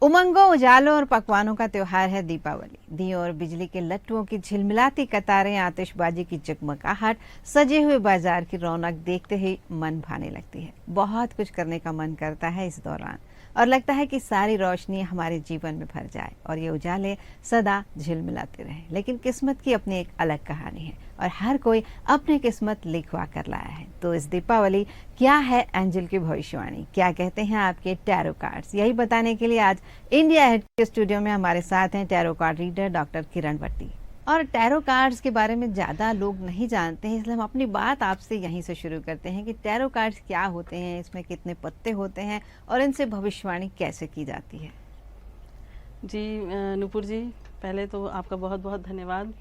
उमंगों, उजालों और पकवानों का त्योहार है दीपावली। दियों और बिजली के लट्टुओं की झिलमिलाती कतारें, आतिशबाजी की जगमगाहट, सजे हुए बाजार की रौनक देखते ही मन भाने लगती है। बहुत कुछ करने का मन करता है इस दौरान और लगता है कि सारी रोशनी हमारे जीवन में भर जाए और ये उजाले सदा झिलमिलाते रहें। लेकिन किस्मत की अपनी एक अलग कहानी है और हर कोई अपनी किस्मत लिखवा कर लाया है। तो इस दीपावली क्या है एंजल की भविष्यवाणी, क्या कहते हैं आपके टैरो कार्ड्स, यही बताने के लिए आज इंडिया हेड के स्टूडियो में हमारे साथ हैं टैरो कार्ड रीडर डॉक्टर किरण भट्टी। और टैरो कार्ड्स के बारे में ज़्यादा लोग नहीं जानते हैं, इसलिए हम अपनी बात आपसे यहीं से शुरू करते हैं कि टैरो कार्ड्स क्या होते हैं, इसमें कितने पत्ते होते हैं और इनसे भविष्यवाणी कैसे की जाती है। जी नुपुर जी, पहले तो आपका बहुत बहुत धन्यवाद।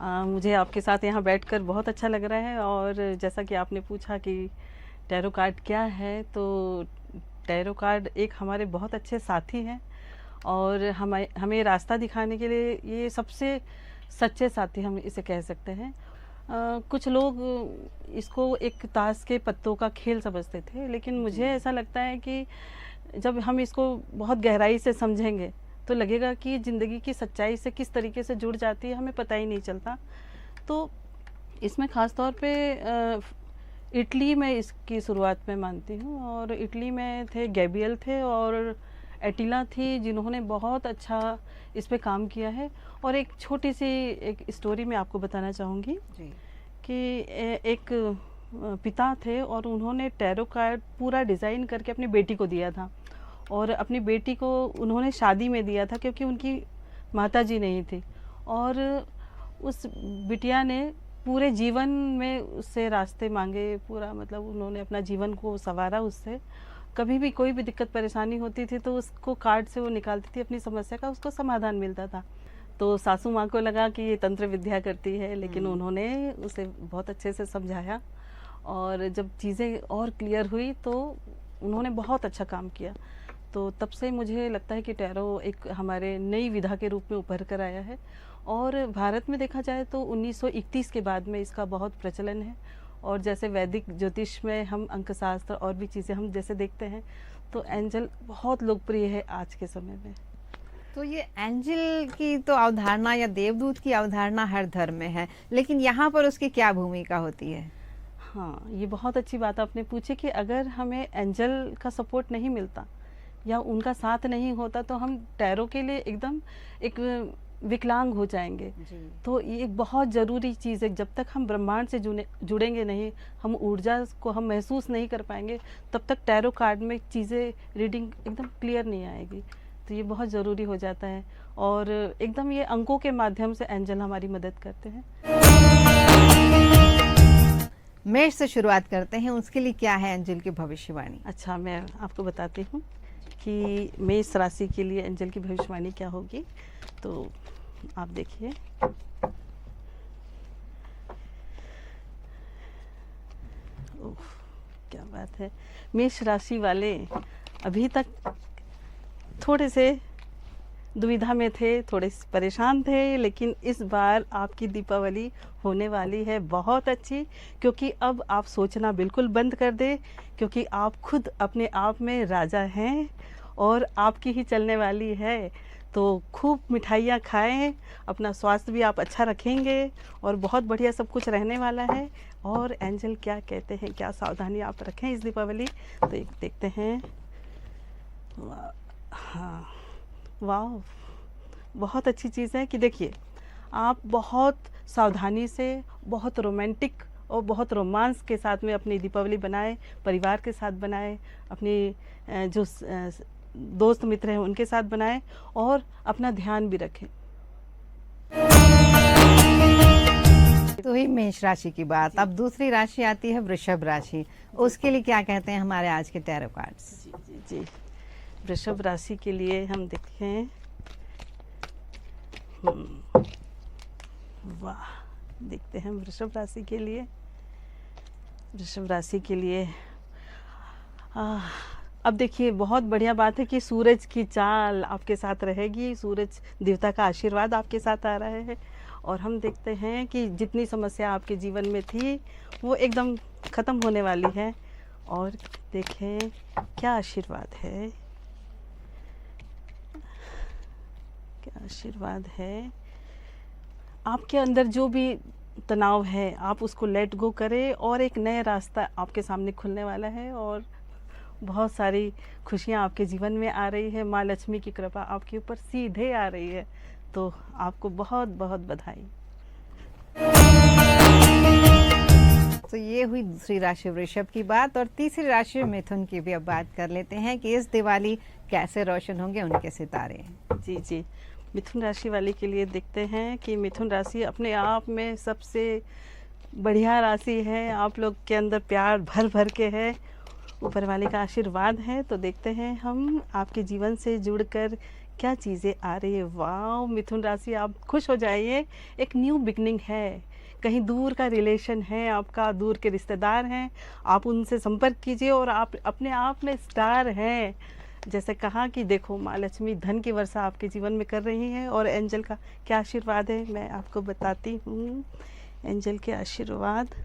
मुझे आपके साथ यहाँ बैठकर बहुत अच्छा लग रहा है। और जैसा कि आपने पूछा कि टैरो कार्ड क्या है, तो टैरो कार्ड एक हमारे बहुत अच्छे साथी हैं और हमें रास्ता दिखाने के लिए ये सबसे सच्चे साथी हम इसे कह सकते हैं। कुछ लोग इसको एक ताश के पत्तों का खेल समझते थे, लेकिन मुझे ऐसा लगता है कि जब हम इसको बहुत गहराई से समझेंगे तो लगेगा कि ज़िंदगी की सच्चाई से किस तरीके से जुड़ जाती है, हमें पता ही नहीं चलता। तो इसमें ख़ास तौर पे इटली में इसकी शुरुआत में मानती हूँ, और इटली में थे गैब्रियल थे और एटिला थी, जिन्होंने बहुत अच्छा इस पे काम किया है। और एक छोटी सी एक स्टोरी मैं आपको बताना चाहूँगी कि एक पिता थे और उन्होंने टैरो कार्ड पूरा डिज़ाइन करके अपनी बेटी को दिया था, और अपनी बेटी को उन्होंने शादी में दिया था क्योंकि उनकी माताजी नहीं थी। और उस बिटिया ने पूरे जीवन में उससे रास्ते मांगे, पूरा मतलब उन्होंने अपना जीवन को संवारा उससे। कभी भी कोई भी दिक्कत परेशानी होती थी तो उसको कार्ड से वो निकालती थी, अपनी समस्या का उसको समाधान मिलता था। तो सासू माँ को लगा कि ये तंत्र विद्या करती है, लेकिन उन्होंने उसे बहुत अच्छे से समझाया और जब चीज़ें और क्लियर हुई तो उन्होंने बहुत अच्छा काम किया। तो तब से मुझे लगता है कि टैरो एक हमारे नई विधा के रूप में उभर कर आया है। और भारत में देखा जाए तो 1931 के बाद में इसका बहुत प्रचलन है। और जैसे वैदिक ज्योतिष में हम अंकशास्त्र और भी चीज़ें हम जैसे देखते हैं, तो एंजल बहुत लोकप्रिय है आज के समय में। तो ये एंजल की तो अवधारणा या देवदूत की अवधारणा हर धर्म में है, लेकिन यहाँ पर उसकी क्या भूमिका होती है? हाँ, ये बहुत अच्छी बात आपने पूछी कि अगर हमें एंजल का सपोर्ट नहीं मिलता या उनका साथ नहीं होता तो हम टैरो के लिए एकदम एक विकलांग हो जाएंगे। तो ये एक बहुत ज़रूरी चीज़ है। जब तक हम ब्रह्मांड से जुड़ेंगे नहीं, हम ऊर्जा को हम महसूस नहीं कर पाएंगे, तब तक टैरो कार्ड में चीज़ें रीडिंग एकदम क्लियर नहीं आएगी। तो ये बहुत ज़रूरी हो जाता है और एकदम ये अंकों के माध्यम से एंजल हमारी मदद करते हैं। मेष से शुरुआत करते हैं, उसके लिए क्या है एंजल की भविष्यवाणी? अच्छा, मैं आपको बताती हूँ कि मेष राशि के लिए एंजल की भविष्यवाणी क्या होगी। तो आप देखिए, क्या बात है। मेष राशि वाले अभी तक थोड़े से दुविधा में थे, थोड़े परेशान थे, लेकिन इस बार आपकी दीपावली होने वाली है बहुत अच्छी, क्योंकि अब आप सोचना बिल्कुल बंद कर दें, क्योंकि आप खुद अपने आप में राजा हैं और आपकी ही चलने वाली है। तो खूब मिठाइयाँ खाएं, अपना स्वास्थ्य भी आप अच्छा रखेंगे और बहुत बढ़िया सब कुछ रहने वाला है। और एंजल क्या कहते हैं, क्या सावधानी आप रखें इस दीपावली, तो एक देखते हैं। हाँ, वाह, बहुत अच्छी चीज़ है कि देखिए, आप बहुत सावधानी से, बहुत रोमांटिक और बहुत रोमांस के साथ में अपनी दीपावली बनाएं, परिवार के साथ बनाएं, अपने जो दोस्त मित्र हैं उनके साथ बनाएं और अपना ध्यान भी रखें। तो ही मेष राशि की बात। अब दूसरी राशि आती है वृषभ राशि, उसके लिए क्या कहते हैं हमारे आज के टैरो कार्ड्स? जी जी जी, वृषभ राशि के लिए हम देखें। वाह, देखते हैं वृषभ राशि के लिए। वृषभ राशि के लिए अब देखिए, बहुत बढ़िया बात है कि सूरज की चाल आपके साथ रहेगी, सूरज देवता का आशीर्वाद आपके साथ आ रहा है। और हम देखते हैं कि जितनी समस्या आपके जीवन में थी वो एकदम ख़त्म होने वाली है। और देखें क्या आशीर्वाद है। आशीर्वाद है, आपके अंदर जो भी तनाव है आप उसको लेट गो करें और एक नया रास्ता आपके सामने खुलने वाला है और बहुत सारी खुशियाँ आपके जीवन में आ रही है। माँ लक्ष्मी की कृपा आपके ऊपर सीधे आ रही है, तो आपको बहुत बहुत बधाई। तो ये हुई दूसरी राशि वृषभ की बात, और तीसरी राशि मिथुन की भी अब बात कर लेते हैं कि इस दिवाली कैसे रोशन होंगे उनके सितारे। जी जी, मिथुन राशि वाले के लिए देखते हैं कि मिथुन राशि अपने आप में सबसे बढ़िया राशि है। आप लोग के अंदर प्यार भर भर के है, ऊपर वाले का आशीर्वाद है। तो देखते हैं हम आपके जीवन से जुड़कर क्या चीज़ें आ रही है। वाह मिथुन राशि, आप खुश हो जाइए, एक न्यू बिगनिंग है। कहीं दूर का रिलेशन है आपका, दूर के रिश्तेदार हैं, आप उनसे संपर्क कीजिए और आप अपने आप में स्टार हैं। जैसे कहा कि देखो माँ लक्ष्मी धन की वर्षा आपके जीवन में कर रही हैं। और एंजल का क्या आशीर्वाद है मैं आपको बताती हूँ। एंजल के आशीर्वाद,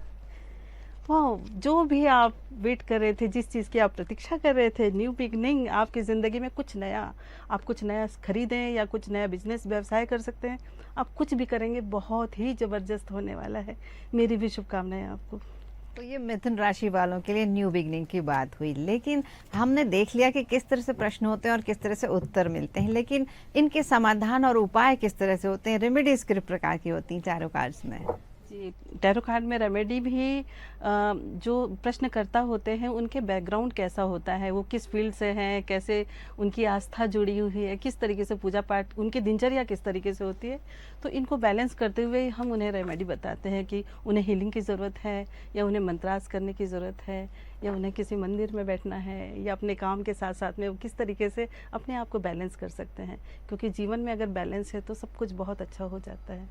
वाह, जो भी आप वेट कर रहे थे, जिस चीज़ की आप प्रतीक्षा कर रहे थे, न्यू बिगनिंग आपकी ज़िंदगी में कुछ नया, आप कुछ नया खरीदें या कुछ नया बिजनेस व्यवसाय कर सकते हैं। आप कुछ भी करेंगे बहुत ही ज़बरदस्त होने वाला है। मेरी भी शुभकामनाएं आपको। तो ये मिथुन राशि वालों के लिए न्यू बिगनिंग की बात हुई, लेकिन हमने देख लिया कि किस तरह से प्रश्न होते हैं और किस तरह से उत्तर मिलते हैं, लेकिन इनके समाधान और उपाय किस तरह से होते हैं, रेमेडीज किस प्रकार की होती हैं टैरो कार्ड्स में। जी, टैरो कार्ड में रेमेडी भी जो प्रश्नकर्ता होते हैं उनके बैकग्राउंड कैसा होता है, वो किस फील्ड से हैं, कैसे उनकी आस्था जुड़ी हुई है, किस तरीके से पूजा पाठ, उनकी दिनचर्या किस तरीके से होती है, तो इनको बैलेंस करते हुए हम उन्हें रेमेडी बताते हैं कि उन्हें हीलिंग की ज़रूरत है या उन्हें मंत्रास करने की ज़रूरत है या उन्हें किसी मंदिर में बैठना है या अपने काम के साथ साथ में वो किस तरीके से अपने आप को बैलेंस कर सकते हैं। क्योंकि जीवन में अगर बैलेंस है तो सब कुछ बहुत अच्छा हो जाता है।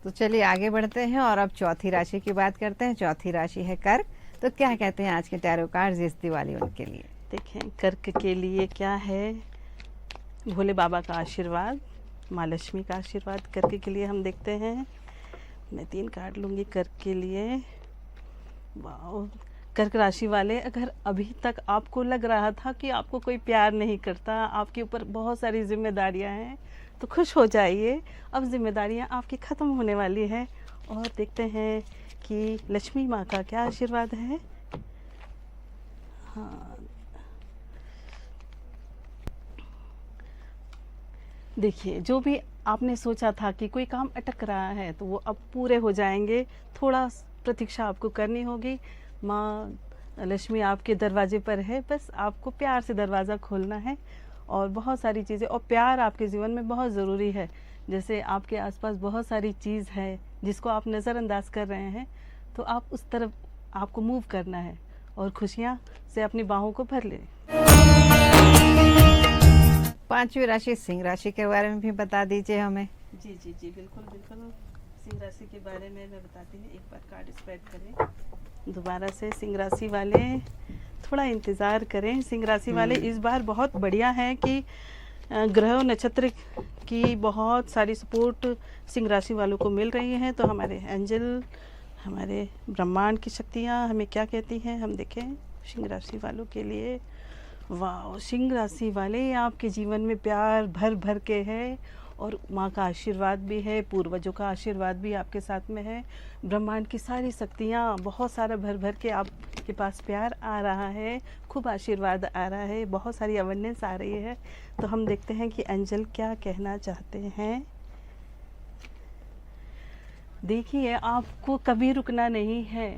तो चलिए आगे बढ़ते हैं और अब चौथी राशि की बात करते हैं। चौथी राशि है कर्क। तो क्या कहते हैं आज के टैरो कार्ड्स इस दिवाली उनके लिए। देखें कर्क के लिए क्या है, भोले बाबा का आशीर्वाद, माँ लक्ष्मी का आशीर्वाद कर्क के लिए हम देखते हैं। मैं 3 कार्ड लूँगी कर्क के लिए। वाह, कर्क राशि वाले, अगर अभी तक आपको लग रहा था कि आपको कोई प्यार नहीं करता, आपके ऊपर बहुत सारी जिम्मेदारियां हैं, तो खुश हो जाइए, अब जिम्मेदारियां आपकी ख़त्म होने वाली है। और देखते हैं कि लक्ष्मी माँ का क्या आशीर्वाद है। हाँ, देखिए जो भी आपने सोचा था कि कोई काम अटक रहा है तो वो अब पूरे हो जाएंगे। थोड़ा प्रतीक्षा आपको करनी होगी। माँ लक्ष्मी आपके दरवाजे पर है, बस आपको प्यार से दरवाज़ा खोलना है। और बहुत सारी चीज़ें, और प्यार आपके जीवन में बहुत ज़रूरी है। जैसे आपके आसपास बहुत सारी चीज़ है जिसको आप नज़रअंदाज कर रहे हैं, तो आप उस तरफ आपको मूव करना है और खुशियाँ से अपनी बाहों को भर लें। पांचवी राशि सिंह राशि के बारे में भी बता दीजिए हमें। जी जी जी, बिल्कुल बिल्कुल। सिंह राशि के बारे में मैं बताती हूँ। एक बार कार्ड स्प्रेड करें दोबारा से। सिंह राशि वाले थोड़ा इंतज़ार करें। सिंह राशि वाले इस बार बहुत बढ़िया है कि ग्रह और नक्षत्र की बहुत सारी सपोर्ट सिंह राशि वालों को मिल रही है। तो हमारे एंजल, हमारे ब्रह्मांड की शक्तियाँ हमें क्या कहती हैं, हम देखें सिंह राशि वालों के लिए। वाह, सिंह राशि वाले आपके जीवन में प्यार भर भर के है और माँ का आशीर्वाद भी है, पूर्वजों का आशीर्वाद भी आपके साथ में है। ब्रह्मांड की सारी शक्तियाँ बहुत सारा भर भर के आपके पास प्यार आ रहा है, खूब आशीर्वाद आ रहा है, बहुत सारी अवेयरनेस आ रही है। तो हम देखते हैं कि एंजल क्या कहना चाहते हैं। देखिए, आपको कभी रुकना नहीं है।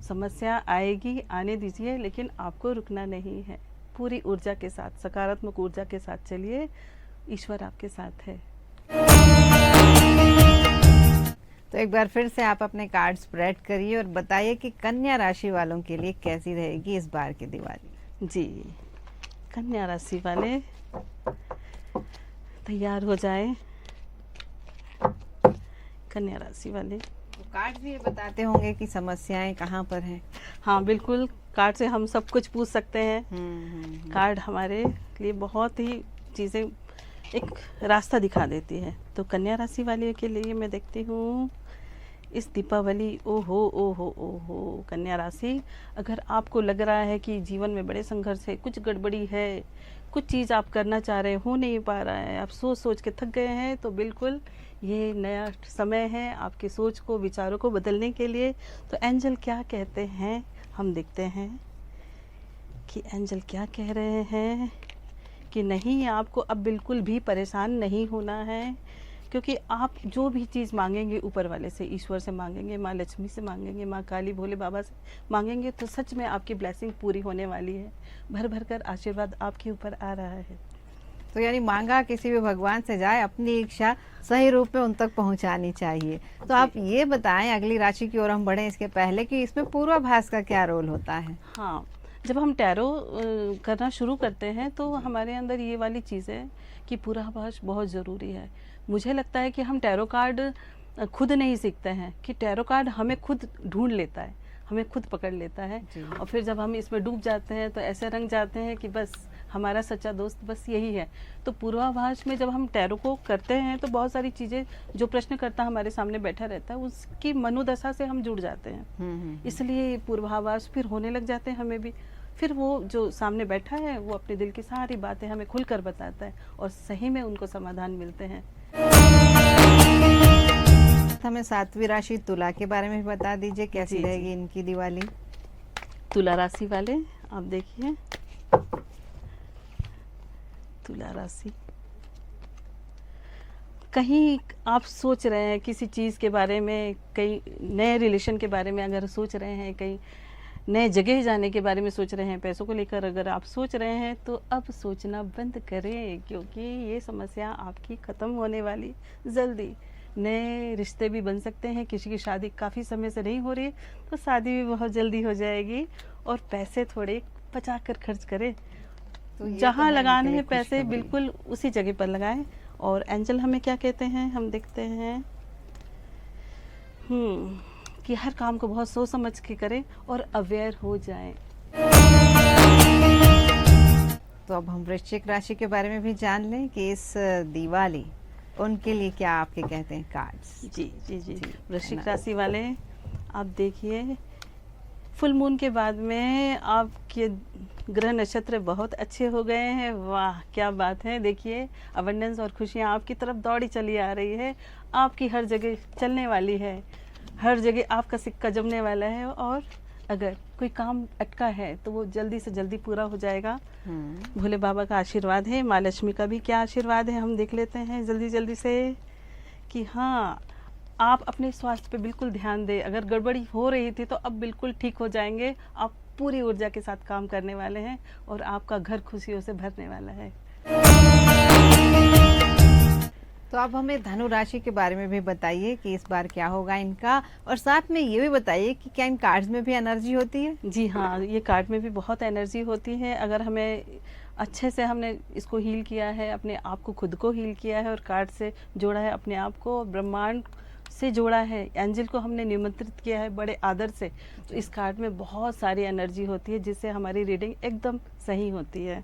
समस्या आएगी, आने दीजिए, लेकिन आपको रुकना नहीं है। पूरी ऊर्जा के साथ, सकारात्मक ऊर्जा के साथ चलिए, ईश्वर आपके साथ है। तो एक बार फिर से आप अपने कार्ड स्प्रेड करिए और बताइए कि कन्या राशि वालों के लिए कैसी रहेगी इस बार की दिवाली। जी, कन्या राशि वाले तैयार हो जाए। कन्या राशि वाले तो कार्ड भी ये बताते होंगे कि समस्याएं कहाँ पर हैं। हाँ बिल्कुल, कार्ड से हम सब कुछ पूछ सकते हैं। कार्ड हमारे लिए बहुत ही चीज़ें, एक रास्ता दिखा देती है। तो कन्या राशि वाले के लिए मैं देखती हूँ इस दीपावली, ओहो ओहो ओहो, कन्या राशि, अगर आपको लग रहा है कि जीवन में बड़े संघर्ष है, कुछ गड़बड़ी है, कुछ चीज़ आप करना चाह रहे हो नहीं पा रहा है, आप सोच सोच के थक गए हैं, तो बिल्कुल ये नया समय है आपकी सोच को, विचारों को बदलने के लिए। तो एंजल क्या कहते हैं हम देखते हैं कि एंजल क्या कह रहे हैं कि नहीं, आपको अब बिल्कुल भी परेशान नहीं होना है, क्योंकि आप जो भी चीज़ मांगेंगे ऊपर वाले से, ईश्वर से मांगेंगे, माँ लक्ष्मी से मांगेंगे, माँ काली भोले बाबा से मांगेंगे, तो सच में आपकी ब्लेसिंग पूरी होने वाली है। भर भर कर आशीर्वाद आपके ऊपर आ रहा है। तो यानी मांगा किसी भी भगवान से जाए, अपनी इच्छा सही रूप में उन तक पहुंचानी चाहिए। तो आप ये बताएं, अगली राशि की ओर हम बढ़ें इसके पहले, कि इसमें पूर्वाभास का क्या रोल होता है? हाँ, जब हम टैरो करना शुरू करते हैं तो हमारे अंदर ये वाली चीज़ है कि पूर्वाभास बहुत ज़रूरी है। मुझे लगता है कि हम टैरो कार्ड खुद नहीं सीखते हैं, कि टैरो कार्ड हमें खुद ढूंढ लेता है, हमें खुद पकड़ लेता है। और फिर जब हम इसमें डूब जाते हैं तो ऐसे रंग जाते हैं कि बस हमारा सच्चा दोस्त बस यही है। तो पूर्वाभास में जब हम टैरो को करते हैं तो बहुत सारी चीज़ें, जो प्रश्नकर्ता हमारे सामने बैठा रहता है, उसकी मनोदशा से हम जुड़ जाते हैं। इसलिए पूर्वाभास फिर होने लग जाते हैं हमें भी। फिर वो जो सामने बैठा है वो अपने दिल की सारी बातें हमें खुलकर बताता है और सही में उनको समाधान मिलते हैं। हमें 7वीं राशि तुला के बारे में भी बता दीजिए, कैसी जी, रहेगी इनकी दिवाली? तुला राशि वाले आप देखिए, तुला राशि, कहीं आप सोच रहे हैं किसी चीज़ के बारे में, कई नए रिलेशन के बारे में अगर सोच रहे हैं, कहीं नए जगह जाने के बारे में सोच रहे हैं, पैसों को लेकर अगर आप सोच रहे हैं, तो अब सोचना बंद करें, क्योंकि ये समस्या आपकी ख़त्म होने वाली जल्दी। नए रिश्ते भी बन सकते हैं, किसी की शादी काफ़ी समय से नहीं हो रही तो शादी भी बहुत जल्दी हो जाएगी। और पैसे थोड़े बचा कर खर्च करें, तो ये जहाँ तो है लगाने इनके लिए हैं पैसे खुशखबरी। बिल्कुल उसी जगह पर लगाएं। और एंजल हमें क्या कहते हैं हम देखते हैं कि हर काम को बहुत सोच समझ के करें और अवेयर हो जाएं। तो अब हम वृश्चिक राशि के बारे में भी जान लें कि इस दिवाली उनके लिए क्या आपके कहते हैं कार्ड्स? जी जी जी, जी, वृश्चिक है ना? राशि वाले आप देखिए, फुल मून के बाद में आपके ग्रह नक्षत्र बहुत अच्छे हो गए हैं। वाह क्या बात है! देखिए, अबंडेंस और खुशियाँ आपकी तरफ दौड़ी चली आ रही है, आपकी हर जगह चलने वाली है, हर जगह आपका सिक्का जमने वाला है। और अगर कोई काम अटका है तो वो जल्दी से जल्दी पूरा हो जाएगा। भोले बाबा का आशीर्वाद है, माँ लक्ष्मी का भी क्या आशीर्वाद है हम देख लेते हैं जल्दी जल्दी से, कि हाँ, आप अपने स्वास्थ्य पे बिल्कुल ध्यान दें। अगर गड़बड़ी हो रही थी तो अब बिल्कुल ठीक हो जाएंगे। आप पूरी ऊर्जा के साथ काम करने वाले हैं और आपका घर खुशियों से भरने वाला है। तो आप हमें धनु राशि के बारे में भी बताइए कि इस बार क्या होगा इनका, और साथ में ये भी बताइए कि क्या इन कार्ड्स में भी एनर्जी होती है? जी हाँ, ये कार्ड में भी बहुत एनर्जी होती है। अगर हमें अच्छे से हमने इसको हील किया है, अपने आप को खुद को हील किया है और कार्ड से जोड़ा है अपने आप को, ब्रह्मांड से जोड़ा है, एंजल को हमने निमंत्रित किया है बड़े आदर से, तो इस कार्ड में बहुत सारी एनर्जी होती है जिससे हमारी रीडिंग एकदम सही होती है।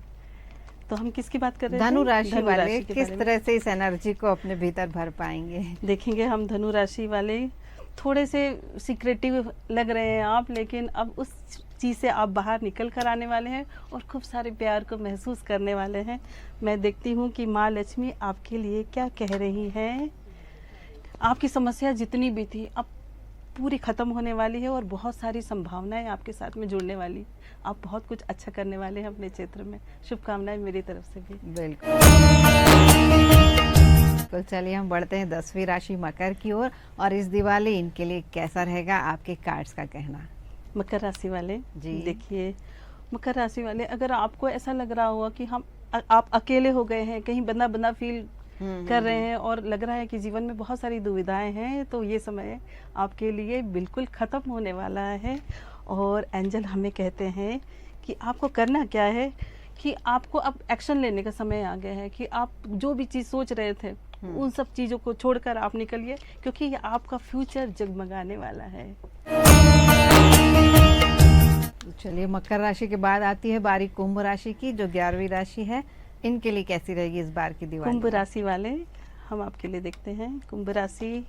तो हम किसकी बात कर रहे थे? धनु राशि वाले के किस बारे में। तरह से इस एनर्जी को अपने भीतर भर पाएंगे? देखेंगे हम धनु राशि वाले थोड़े से सीक्रेटिव लग रहे हैं आप, लेकिन अब उस चीज़ से आप बाहर निकल कर आने वाले हैं और खूब सारे प्यार को महसूस करने वाले हैं। मैं देखती हूँ कि माँ लक्ष्मी आपके लिए क्या कह रही हैं। आपकी समस्या जितनी भी थी अब पूरी ख़त्म होने वाली है और बहुत सारी संभावनाएं आपके साथ में जुड़ने वाली। आप बहुत कुछ अच्छा करने वाले हैं अपने क्षेत्र में। शुभकामनाएं मेरी तरफ से भी। बिल्कुल। तो चलिए हम बढ़ते हैं 10वीं राशि मकर की ओर, और इस दिवाली इनके लिए कैसा रहेगा, आपके कार्ड्स का कहना? मकर राशि वाले जी। देखिए, मकर राशि वाले, अगर आपको ऐसा लग रहा होगा कि आप अकेले हो गए हैं, कहीं बंदा बंदा फील कर रहे हैं और लग रहा है कि जीवन में बहुत सारी दुविधाएं हैं, तो ये समय आपके लिए बिल्कुल ख़त्म होने वाला है। और एंजल हमें कहते हैं कि आपको करना क्या है, कि आपको अब एक्शन लेने का समय आ गया है, कि आप जो भी चीज़ सोच रहे थे उन सब चीज़ों को छोड़कर आप निकलिए, क्योंकि ये आपका फ्यूचर जगमगाने वाला है। चलिए, मकर राशि के बाद आती है बारी कुंभ राशि की, जो 11वीं राशि है। इनके लिए कैसी रहेगी इस बार की दिवाली? कुंभ राशि वाले हम आपके लिए देखते हैं। कुंभ राशि,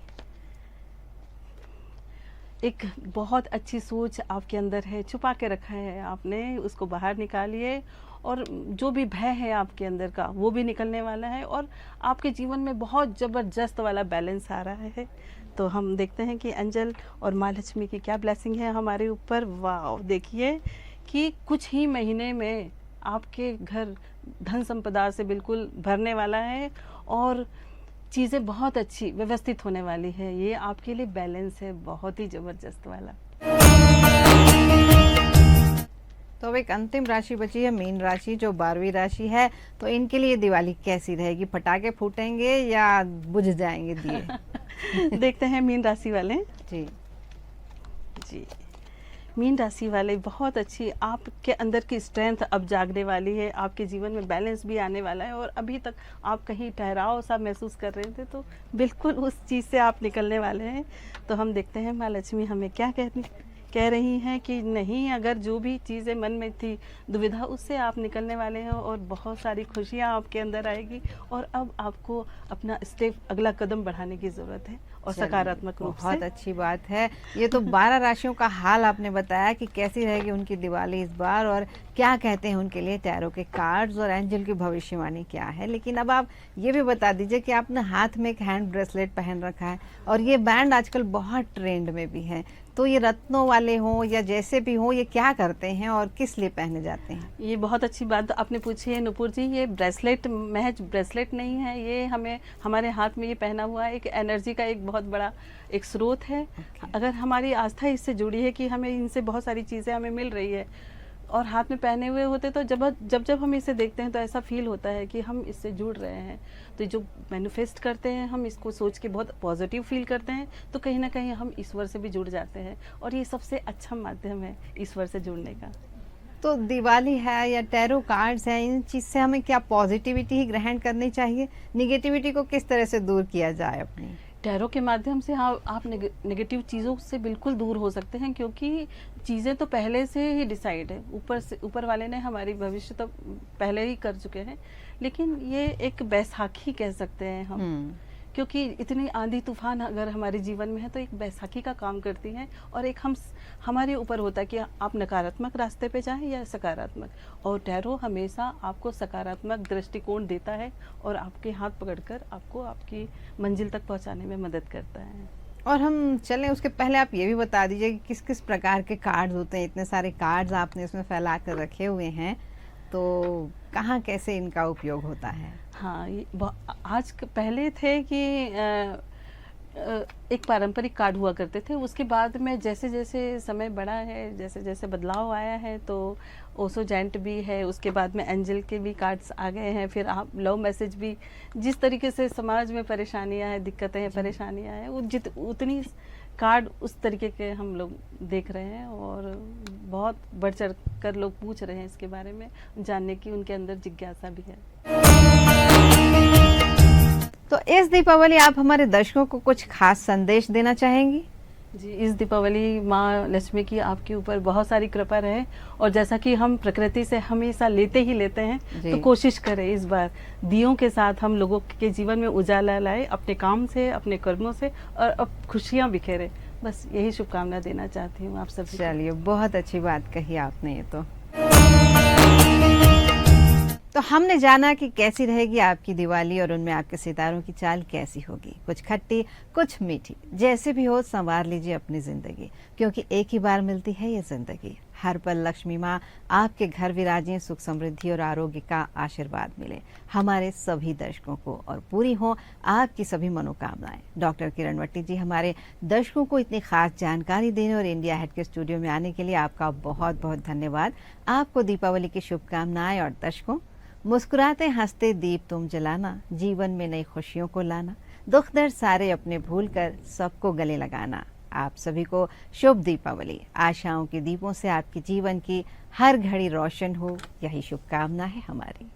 एक बहुत अच्छी सोच आपके अंदर है, छुपा के रखा है आपने, उसको बाहर निकालिए और जो भी भय है आपके अंदर का वो भी निकलने वाला है, और आपके जीवन में बहुत ज़बरदस्त वाला बैलेंस आ रहा है। तो हम देखते हैं कि एंजल और माँ लक्ष्मी की क्या ब्लेसिंग है हमारे ऊपर। वाह, देखिए कि कुछ ही महीने में आपके घर धन संपदा से बिल्कुल भरने वाला है और चीज़ें बहुत अच्छी व्यवस्थित होने वाली है। ये आपके लिए बैलेंस है बहुत ही ज़बरदस्त वाला। तो अब एक अंतिम राशि बची है मीन राशि, जो 12वीं राशि है। तो इनके लिए दिवाली कैसी रहेगी? पटाखे फूटेंगे या बुझ जाएंगे दिए? देखते हैं मीन राशि वाले। जी जी, मीन राशि वाले बहुत अच्छी, आपके अंदर की स्ट्रेंथ अब जागने वाली है, आपके जीवन में बैलेंस भी आने वाला है। और अभी तक आप कहीं ठहराव सा महसूस कर रहे थे, तो बिल्कुल उस चीज़ से आप निकलने वाले हैं। तो हम देखते हैं माँ लक्ष्मी हमें क्या कह रही हैं कि नहीं, अगर जो भी चीज़ें मन में थी दुविधा, उससे आप निकलने वाले हैं और बहुत सारी खुशियाँ आपके अंदर आएगी। और अब आपको अपना स्टेप, अगला कदम बढ़ाने की ज़रूरत है, और सकारात्मक रूप से। बहुत अच्छी बात है। ये तो 12 राशियों का हाल आपने बताया कि कैसी रहेगी उनकी दिवाली इस बार, और क्या कहते हैं उनके लिए टैरो के कार्ड्स और एंजल की भविष्यवाणी क्या है। लेकिन अब आप ये भी बता दीजिए कि आपने हाथ में एक हैंड ब्रेसलेट पहन रखा है, और ये बैंड आजकल बहुत ट्रेंड में भी है। तो ये रत्नों वाले हों या जैसे भी हों, ये क्या करते हैं और किस लिए पहने जाते हैं? ये बहुत अच्छी बात आपने पूछी है नुपुर जी। ये ब्रेसलेट महज ब्रेसलेट नहीं है, ये हमें हमारे हाथ में ये पहना हुआ है एक एनर्जी का एक बहुत बड़ा एक स्रोत है। अगर हमारी आस्था इससे जुड़ी है कि हमें इनसे बहुत सारी चीज़ें हमें मिल रही है, और हाथ में पहने हुए होते, तो जब हम इसे देखते हैं तो ऐसा फील होता है कि हम इससे जुड़ रहे हैं। तो जो मैनिफेस्ट करते हैं, हम इसको सोच के बहुत पॉजिटिव फील करते हैं, तो कहीं ना कहीं हम ईश्वर से भी जुड़ जाते हैं, और ये सबसे अच्छा माध्यम है ईश्वर से जुड़ने का। तो दिवाली है या टैरो कार्ड्स हैं, इन चीज़ से हमें क्या पॉजिटिविटी ही ग्रहण करनी चाहिए? निगेटिविटी को किस तरह से दूर किया जाए अपनी? टैरो के माध्यम से हाँ, आप नेगेटिव चीज़ों से बिल्कुल दूर हो सकते हैं, क्योंकि चीज़ें तो पहले से ही डिसाइड है, ऊपर वाले ने हमारी भविष्य तो पहले ही कर चुके हैं। लेकिन ये एक बैसाखी कह सकते हैं हम, क्योंकि इतनी आंधी तूफान अगर हमारे जीवन में है तो एक बैसाखी का काम करती हैं, और एक हमारे ऊपर होता है कि आप नकारात्मक रास्ते पे जाएं या सकारात्मक। और टैरो हमेशा आपको सकारात्मक दृष्टिकोण देता है, और आपके हाथ पकड़कर आपको आपकी मंजिल तक पहुंचाने में मदद करता है। और हम चलें उसके पहले आप ये भी बता दीजिए कि किस किस प्रकार के कार्ड्स होते हैं। इतने सारे कार्ड्स आपने इसमें फैला कर रखे हुए हैं, तो कहाँ कैसे इनका उपयोग होता है? हाँ, आज पहले थे कि एक पारंपरिक कार्ड हुआ करते थे, उसके बाद में जैसे जैसे समय बढ़ा है, जैसे जैसे बदलाव आया है, तो ओसो जेंट भी है, उसके बाद में एंजल के भी कार्ड्स आ गए हैं, फिर आप लव मैसेज भी। जिस तरीके से समाज में परेशानियां हैं, दिक्कतें हैं, परेशानियां हैं, उतनी कार्ड उस तरीके के हम लोग देख रहे हैं, और बहुत बढ़ चढ़ कर लोग पूछ रहे हैं इसके बारे में, जानने की उनके अंदर जिज्ञासा भी है। तो इस दीपावली आप हमारे दर्शकों को कुछ खास संदेश देना चाहेंगी? जी, इस दीपावली माँ लक्ष्मी की आपके ऊपर बहुत सारी कृपा रहे, और जैसा कि हम प्रकृति से हमेशा लेते ही लेते हैं, तो कोशिश करें इस बार दियों के साथ हम लोगों के जीवन में उजाला लाए, अपने काम से, अपने कर्मों से, और अब खुशियाँ बिखेरे। बस यही शुभकामना देना चाहती हूँ आप सभी। चलिए, बहुत अच्छी बात कही आपने। ये तो हमने जाना कि कैसी रहेगी आपकी दिवाली, और उनमें आपके सितारों की चाल कैसी होगी, कुछ खट्टी कुछ मीठी। जैसे भी हो, संवार लीजिए अपनी जिंदगी, क्योंकि एक ही बार मिलती है ये जिंदगी। हर पल लक्ष्मी माँ आपके घर विराजें, सुख समृद्धि और आरोग्य का आशीर्वाद मिले हमारे सभी दर्शकों को, और पूरी हो आपकी सभी मनोकामनाएं। डॉक्टर किरण वट्टी जी, हमारे दर्शकों को इतनी खास जानकारी देने और इंडिया हेड के स्टूडियो में आने के लिए आपका बहुत बहुत धन्यवाद। आपको दीपावली की शुभकामनाएं। और दर्शकों, मुस्कुराते हंसते दीप तुम जलाना, जीवन में नई खुशियों को लाना, दुख दर्द सारे अपने भूल कर सबको गले लगाना। आप सभी को शुभ दीपावली। आशाओं के दीपों से आपके जीवन की हर घड़ी रोशन हो, यही शुभकामना है हमारी।